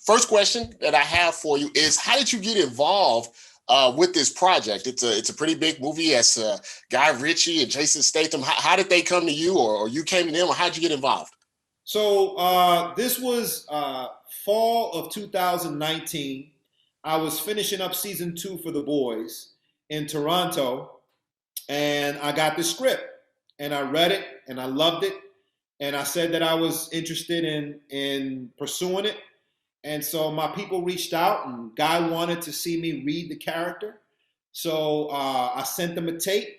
First question that I have for you is, how did you get involved with this project? It's a pretty big movie. As Guy Ritchie and Jason Statham. How did they come to you, or you came to them, or how did you get involved? So this was fall of 2019. I was finishing up season 2 for The Boys in Toronto, and I got the script, and I read it, and I loved it, and I said that I was interested in pursuing it. And so my people reached out, and Guy wanted to see me read the character. So I sent them a tape,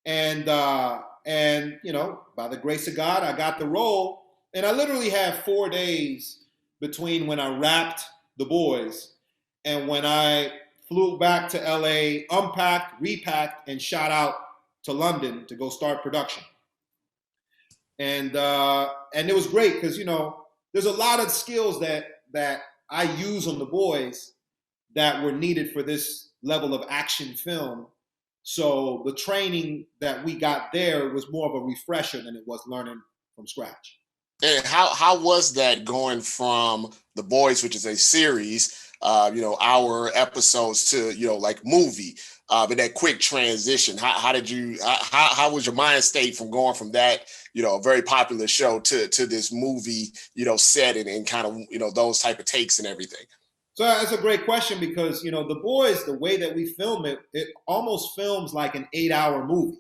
and by the grace of God, I got the role. And I literally had 4 days between when I wrapped The Boys and when I flew back to LA, unpacked, repacked, and shot out to London to go start production. And it was great because there's a lot of skills that I use on The Boys that were needed for this level of action film. So the training that we got there was more of a refresher than it was learning from scratch. And how was that going from The Boys, which is a series, hour episodes, to like movie, but that quick transition? How did you? How was your mind state from going from that a very popular show to this movie setting and kind of those type of takes and everything? So that's a great question because The Boys, the way that we film it, it almost films like an 8-hour movie.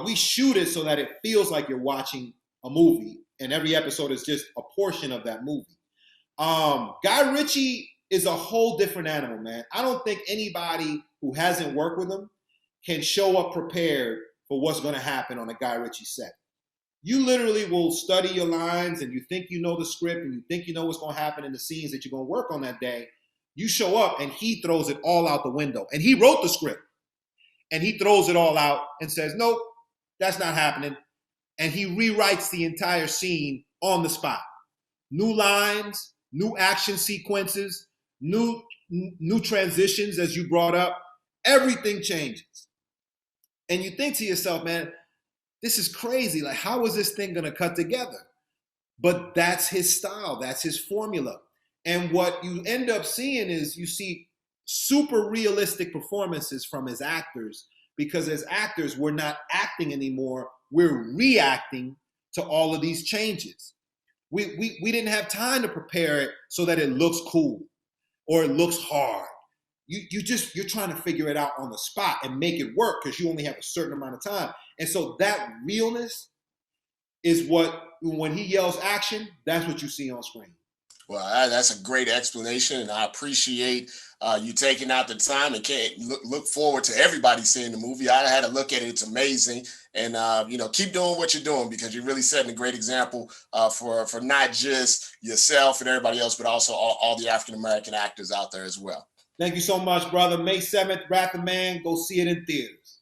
We shoot it so that it feels like you're watching a movie, and every episode is just a portion of that movie. Guy Ritchie is a whole different animal, man. I don't think anybody who hasn't worked with him can show up prepared for what's going to happen on a Guy Ritchie set. You literally will study your lines, and you think you know the script, and you think you know what's going to happen in the scenes that you're going to work on that day. You show up, and he throws it all out the window. And he wrote the script, and he throws it all out and says, nope, that's not happening. And he rewrites the entire scene on the spot. New lines, new action sequences, new transitions, as you brought up. Everything changes. And you think to yourself, man, this is crazy. Like, how is this thing going to cut together? But that's his style. That's his formula. And what you end up seeing is you see super realistic performances from his actors, because as actors, we're not acting anymore. We're reacting to all of these changes. We didn't have time to prepare it so that it looks cool or it looks hard. You're trying to figure it out on the spot and make it work because you only have a certain amount of time. And so that realness is what, when he yells action, that's what you see on screen. Well, that's a great explanation, and I appreciate you taking out the time, and can't look forward to everybody seeing the movie. I had a look at it; it's amazing, and keep doing what you're doing, because you're really setting a great example for not just yourself and everybody else, but also all the African American actors out there as well. Thank you so much, brother. May 7th, Wrath of Man. Go see it in theaters.